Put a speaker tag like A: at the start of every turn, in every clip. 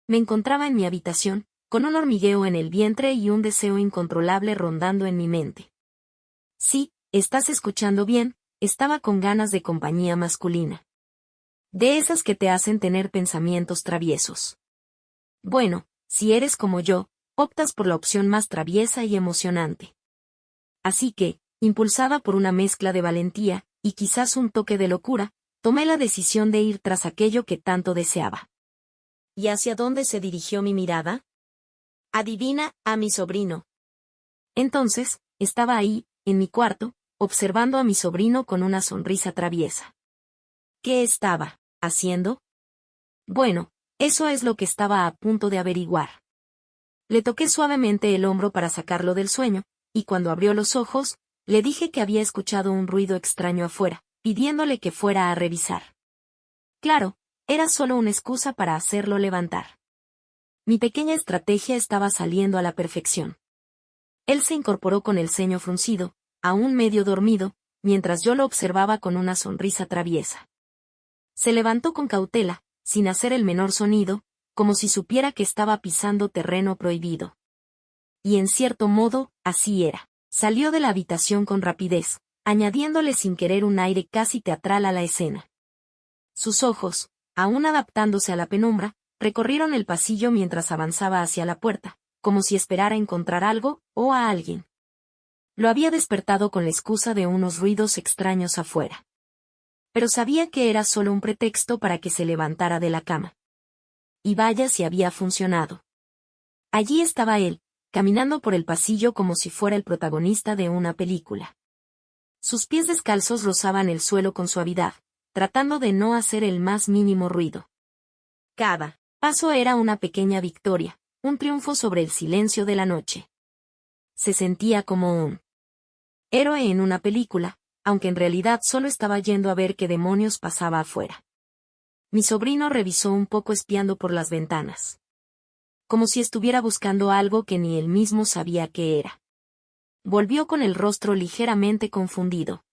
A: Me encontraba en mi habitación, con un hormigueo en el vientre y un deseo incontrolable rondando en mi mente. Sí, estás escuchando bien, estaba con ganas de compañía masculina. De esas que te hacen tener pensamientos traviesos. Bueno, si eres como yo, optas por la opción más traviesa y emocionante. Así que, impulsada por una mezcla de valentía, y quizás un toque de locura, tomé la decisión de ir tras aquello que tanto deseaba. ¿Y hacia dónde se dirigió mi mirada? Adivina, a mi sobrino. Entonces, estaba ahí, en mi cuarto, observando a mi sobrino con una sonrisa traviesa. ¿Qué estaba haciendo? Bueno, eso es lo que estaba a punto de averiguar. Le toqué suavemente el hombro para sacarlo del sueño, y cuando abrió los ojos, le dije que había escuchado un ruido extraño afuera, pidiéndole que fuera a revisar. Claro, era solo una excusa para hacerlo levantar. Mi pequeña estrategia estaba saliendo a la perfección. Él se incorporó con el ceño fruncido, aún medio dormido, mientras yo lo observaba con una sonrisa traviesa. Se levantó con cautela, sin hacer el menor sonido, como si supiera que estaba pisando terreno prohibido. Y en cierto modo, así era. Salió de la habitación con rapidez, añadiéndole sin querer un aire casi teatral a la escena. Sus ojos, aún adaptándose a la penumbra, recorrieron el pasillo mientras avanzaba hacia la puerta, como si esperara encontrar algo, o a alguien. Lo había despertado con la excusa de unos ruidos extraños afuera. Pero sabía que era solo un pretexto para que se levantara de la cama. Y vaya si había funcionado. Allí estaba él, caminando por el pasillo como si fuera el protagonista de una película. Sus pies descalzos rozaban el suelo con suavidad, tratando de no hacer el más mínimo ruido. Cada paso era una pequeña victoria, un triunfo sobre el silencio de la noche. Se sentía como un héroe en una película, aunque en realidad solo estaba yendo a ver qué demonios pasaba afuera. Mi sobrino revisó un poco espiando por las ventanas. Como si estuviera buscando algo que ni él mismo sabía qué era. Volvió con el rostro ligeramente confundido.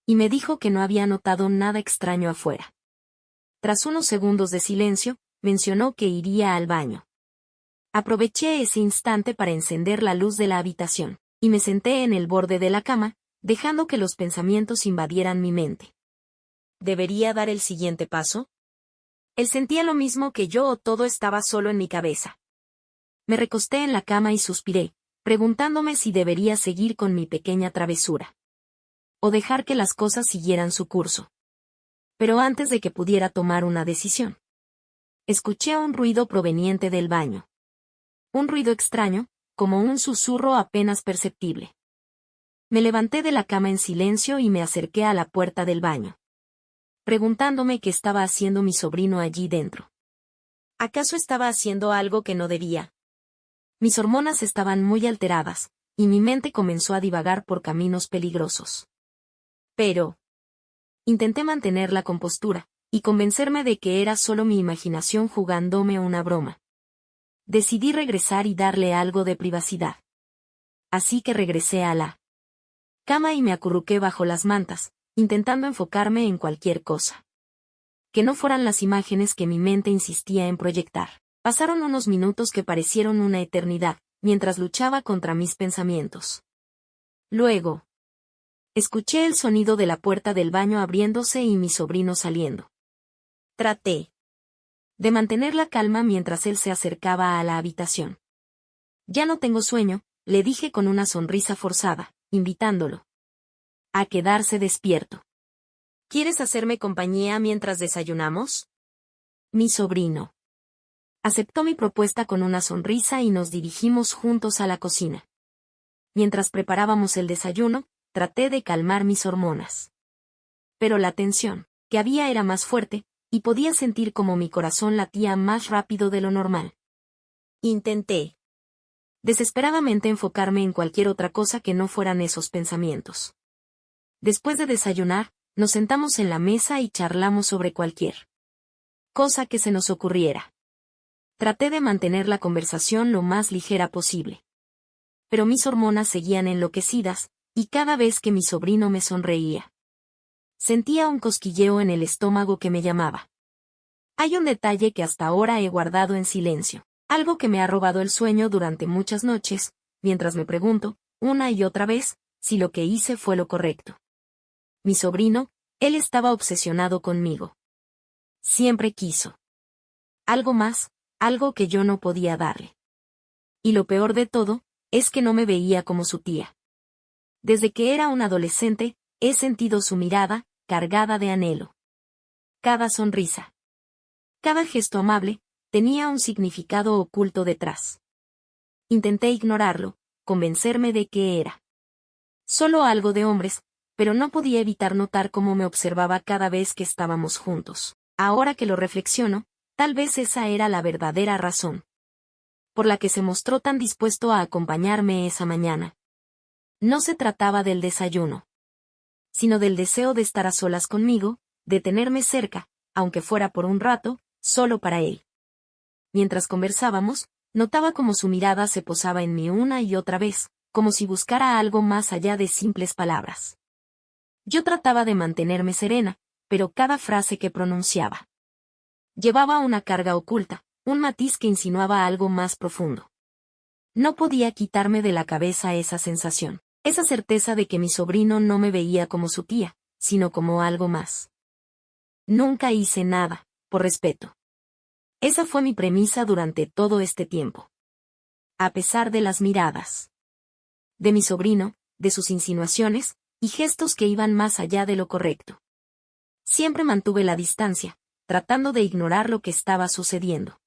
A: Y me dijo que no había notado nada extraño afuera. Tras unos segundos de silencio, mencionó que iría al baño. Aproveché ese instante para encender la luz de la habitación, y me senté en el borde de la cama, dejando que los pensamientos invadieran mi mente. ¿Debería dar el siguiente paso? Él sentía lo mismo que yo o todo estaba solo en mi cabeza. Me recosté en la cama y suspiré, preguntándome si debería seguir con mi pequeña travesura. O dejar que las cosas siguieran su curso. Pero antes de que pudiera tomar una decisión, escuché un ruido proveniente del baño. Un ruido extraño, como un susurro apenas perceptible. Me levanté de la cama en silencio y me acerqué a la puerta del baño, preguntándome qué estaba haciendo mi sobrino allí dentro. ¿Acaso estaba haciendo algo que no debía? Mis hormonas estaban muy alteradas, y mi mente comenzó a divagar por caminos peligrosos. Pero intenté mantener la compostura, y convencerme de que era solo mi imaginación jugándome una broma. Decidí regresar y darle algo de privacidad. Así que regresé a la cama y me acurruqué bajo las mantas, intentando enfocarme en cualquier cosa. Que no fueran las imágenes que mi mente insistía en proyectar. Pasaron unos minutos que parecieron una eternidad, mientras luchaba contra mis pensamientos. Luego, escuché el sonido de la puerta del baño abriéndose y mi sobrino saliendo. Traté de mantener la calma mientras él se acercaba a la habitación. Ya no tengo sueño, le dije con una sonrisa forzada, invitándolo a quedarse despierto. ¿Quieres hacerme compañía mientras desayunamos? Mi sobrino aceptó mi propuesta con una sonrisa y nos dirigimos juntos a la cocina. Mientras preparábamos el desayuno, traté de calmar mis hormonas. Pero la tensión que había era más fuerte, y podía sentir como mi corazón latía más rápido de lo normal. Intenté desesperadamente enfocarme en cualquier otra cosa que no fueran esos pensamientos. Después de desayunar, nos sentamos en la mesa y charlamos sobre cualquier cosa que se nos ocurriera. Traté de mantener la conversación lo más ligera posible. Pero mis hormonas seguían enloquecidas, y cada vez que mi sobrino me sonreía, sentía un cosquilleo en el estómago que me llamaba. Hay un detalle que hasta ahora he guardado en silencio, algo que me ha robado el sueño durante muchas noches, mientras me pregunto, una y otra vez, si lo que hice fue lo correcto. Mi sobrino, él estaba obsesionado conmigo. Siempre quiso algo más, algo que yo no podía darle. Y lo peor de todo, es que no me veía como su tía. Desde que era un adolescente, he sentido su mirada, cargada de anhelo. Cada sonrisa, cada gesto amable, tenía un significado oculto detrás. Intenté ignorarlo, convencerme de que era solo algo de hombres, pero no podía evitar notar cómo me observaba cada vez que estábamos juntos. Ahora que lo reflexiono, tal vez esa era la verdadera razón por la que se mostró tan dispuesto a acompañarme esa mañana. No se trataba del desayuno, sino del deseo de estar a solas conmigo, de tenerme cerca, aunque fuera por un rato, solo para él. Mientras conversábamos, notaba cómo su mirada se posaba en mí una y otra vez, como si buscara algo más allá de simples palabras. Yo trataba de mantenerme serena, pero cada frase que pronunciaba llevaba una carga oculta, un matiz que insinuaba algo más profundo. No podía quitarme de la cabeza esa sensación, esa certeza de que mi sobrino no me veía como su tía, sino como algo más. Nunca hice nada, por respeto. Esa fue mi premisa durante todo este tiempo. A pesar de las miradas de mi sobrino, de sus insinuaciones, y gestos que iban más allá de lo correcto. Siempre mantuve la distancia, tratando de ignorar lo que estaba sucediendo.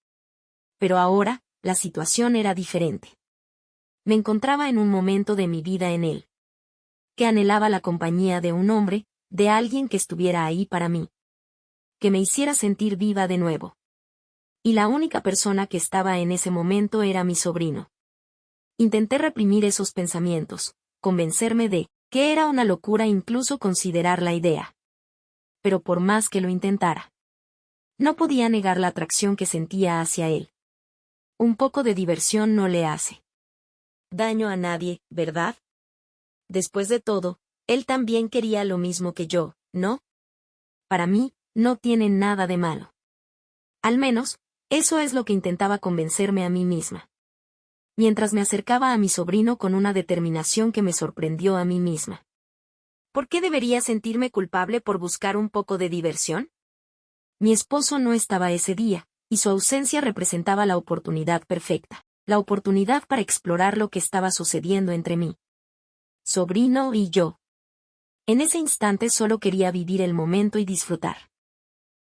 A: Pero ahora, la situación era diferente. Me encontraba en un momento de mi vida en él, que anhelaba la compañía de un hombre, de alguien que estuviera ahí para mí, que me hiciera sentir viva de nuevo. Y la única persona que estaba en ese momento era mi sobrino. Intenté reprimir esos pensamientos, convencerme de que era una locura incluso considerar la idea. Pero por más que lo intentara, no podía negar la atracción que sentía hacia él. Un poco de diversión no le hace daño a nadie, ¿verdad? Después de todo, él también quería lo mismo que yo, ¿no? Para mí, no tiene nada de malo. Al menos, eso es lo que intentaba convencerme a mí misma. Mientras me acercaba a mi sobrino con una determinación que me sorprendió a mí misma. ¿Por qué debería sentirme culpable por buscar un poco de diversión? Mi esposo no estaba ese día, y su ausencia representaba la oportunidad perfecta, la oportunidad para explorar lo que estaba sucediendo entre mí, sobrino y yo. En ese instante solo quería vivir el momento y disfrutar.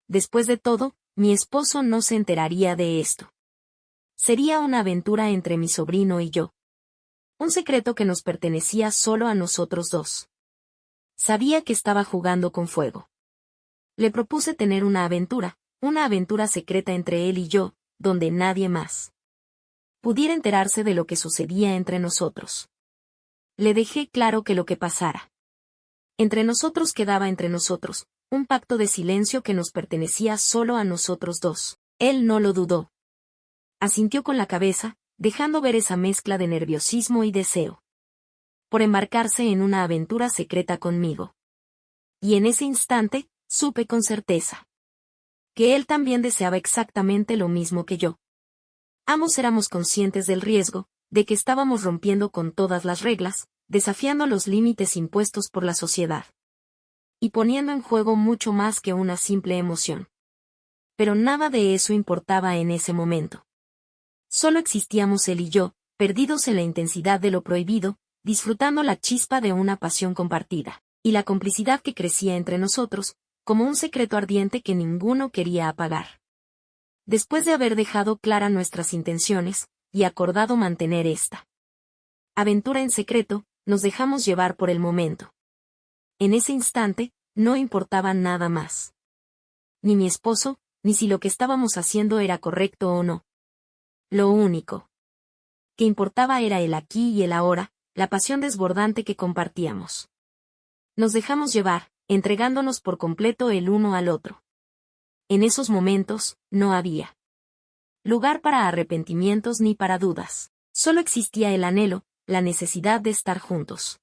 A: Después de todo, mi esposo no se enteraría de esto. Sería una aventura entre mi sobrino y yo. Un secreto que nos pertenecía solo a nosotros dos. Sabía que estaba jugando con fuego. Le propuse tener una aventura secreta entre él y yo, donde nadie más pudiera enterarse de lo que sucedía entre nosotros. Le dejé claro que lo que pasara entre nosotros quedaba entre nosotros, un pacto de silencio que nos pertenecía solo a nosotros dos. Él no lo dudó. Asintió con la cabeza, dejando ver esa mezcla de nerviosismo y deseo por embarcarse en una aventura secreta conmigo. Y en ese instante, supe con certeza que él también deseaba exactamente lo mismo que yo. Ambos éramos conscientes del riesgo, de que estábamos rompiendo con todas las reglas, desafiando los límites impuestos por la sociedad. Y poniendo en juego mucho más que una simple emoción. Pero nada de eso importaba en ese momento. Solo existíamos él y yo, perdidos en la intensidad de lo prohibido, disfrutando la chispa de una pasión compartida, y la complicidad que crecía entre nosotros, como un secreto ardiente que ninguno quería apagar. Después de haber dejado clara nuestras intenciones, y acordado mantener esta aventura en secreto, nos dejamos llevar por el momento. En ese instante, no importaba nada más. Ni mi esposo, ni si lo que estábamos haciendo era correcto o no. Lo único que importaba era el aquí y el ahora, la pasión desbordante que compartíamos. Nos dejamos llevar, entregándonos por completo el uno al otro. En esos momentos, no había lugar para arrepentimientos ni para dudas. Solo existía el anhelo, la necesidad de estar juntos.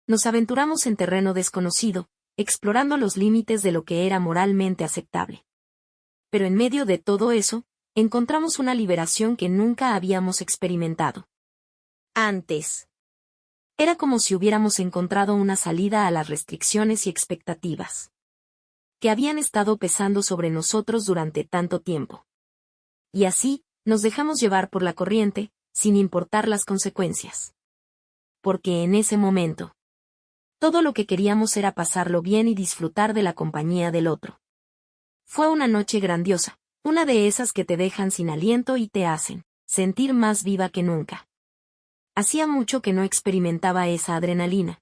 A: Nos aventuramos en terreno desconocido, explorando los límites de lo que era moralmente aceptable. Pero en medio de todo eso, encontramos una liberación que nunca habíamos experimentado antes. Era como si hubiéramos encontrado una salida a las restricciones y expectativas que habían estado pesando sobre nosotros durante tanto tiempo. Y así, nos dejamos llevar por la corriente, sin importar las consecuencias. Porque en ese momento, todo lo que queríamos era pasarlo bien y disfrutar de la compañía del otro. Fue una noche grandiosa, una de esas que te dejan sin aliento y te hacen sentir más viva que nunca. Hacía mucho que no experimentaba esa adrenalina.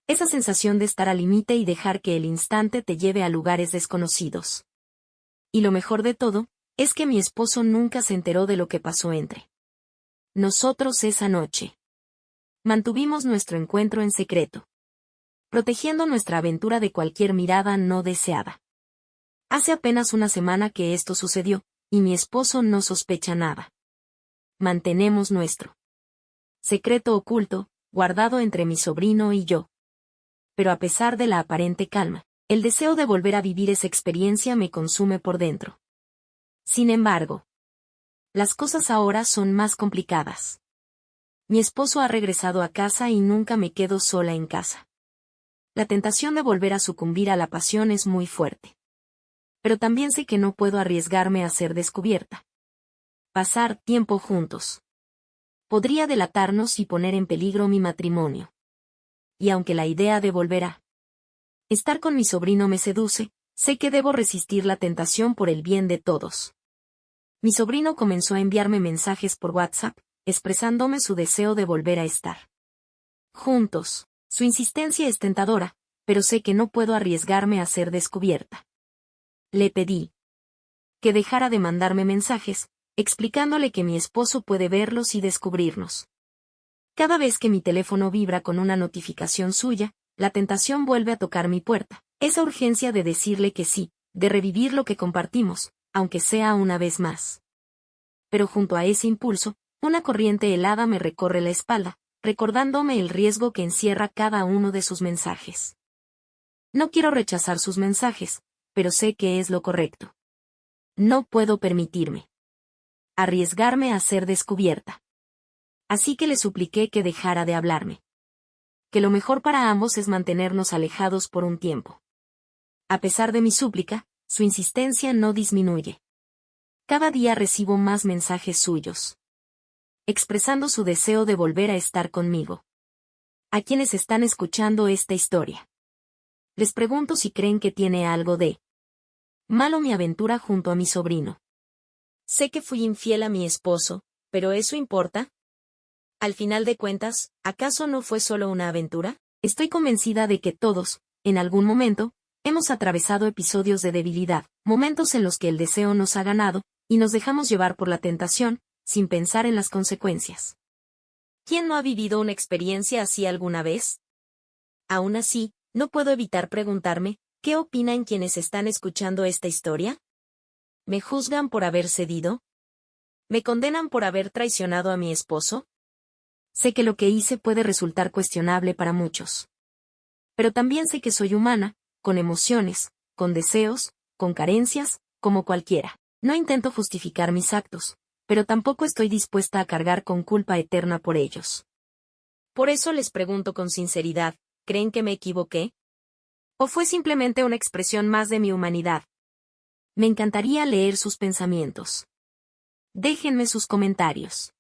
A: Esa sensación de estar al límite y dejar que el instante te lleve a lugares desconocidos. Y lo mejor de todo, es que mi esposo nunca se enteró de lo que pasó entre nosotros esa noche. Mantuvimos nuestro encuentro en secreto, protegiendo nuestra aventura de cualquier mirada no deseada. Hace apenas una semana que esto sucedió, y mi esposo no sospecha nada. Mantenemos nuestro secreto oculto, guardado entre mi sobrino y yo. Pero a pesar de la aparente calma, el deseo de volver a vivir esa experiencia me consume por dentro. Sin embargo, las cosas ahora son más complicadas. Mi esposo ha regresado a casa y nunca me quedo sola en casa. La tentación de volver a sucumbir a la pasión es muy fuerte. Pero también sé que no puedo arriesgarme a ser descubierta. Pasar tiempo juntos podría delatarnos y poner en peligro mi matrimonio. Y aunque la idea de volver a estar con mi sobrino me seduce, sé que debo resistir la tentación por el bien de todos. Mi sobrino comenzó a enviarme mensajes por WhatsApp, expresándome su deseo de volver a estar juntos. Su insistencia es tentadora, pero sé que no puedo arriesgarme a ser descubierta. Le pedí que dejara de mandarme mensajes, explicándole que mi esposo puede verlos y descubrirnos. Cada vez que mi teléfono vibra con una notificación suya, la tentación vuelve a tocar mi puerta. Esa urgencia de decirle que sí, de revivir lo que compartimos, aunque sea una vez más. Pero junto a ese impulso, una corriente helada me recorre la espalda, recordándome el riesgo que encierra cada uno de sus mensajes. No quiero rechazar sus mensajes, pero sé que es lo correcto. No puedo permitirme arriesgarme a ser descubierta. Así que le supliqué que dejara de hablarme. Que lo mejor para ambos es mantenernos alejados por un tiempo. A pesar de mi súplica, su insistencia no disminuye. Cada día recibo más mensajes suyos, expresando su deseo de volver a estar conmigo. A quienes están escuchando esta historia, les pregunto si creen que tiene algo de malo mi aventura junto a mi sobrino. Sé que fui infiel a mi esposo, pero ¿eso importa? Al final de cuentas, ¿acaso no fue solo una aventura? Estoy convencida de que todos, en algún momento, hemos atravesado episodios de debilidad, momentos en los que el deseo nos ha ganado, y nos dejamos llevar por la tentación, sin pensar en las consecuencias. ¿Quién no ha vivido una experiencia así alguna vez? Aún así, no puedo evitar preguntarme, ¿qué opinan quienes están escuchando esta historia? ¿Me juzgan por haber cedido? ¿Me condenan por haber traicionado a mi esposo? Sé que lo que hice puede resultar cuestionable para muchos. Pero también sé que soy humana, con emociones, con deseos, con carencias, como cualquiera. No intento justificar mis actos, pero tampoco estoy dispuesta a cargar con culpa eterna por ellos. Por eso les pregunto con sinceridad, ¿creen que me equivoqué? ¿O fue simplemente una expresión más de mi humanidad? Me encantaría leer sus pensamientos. Déjenme sus comentarios.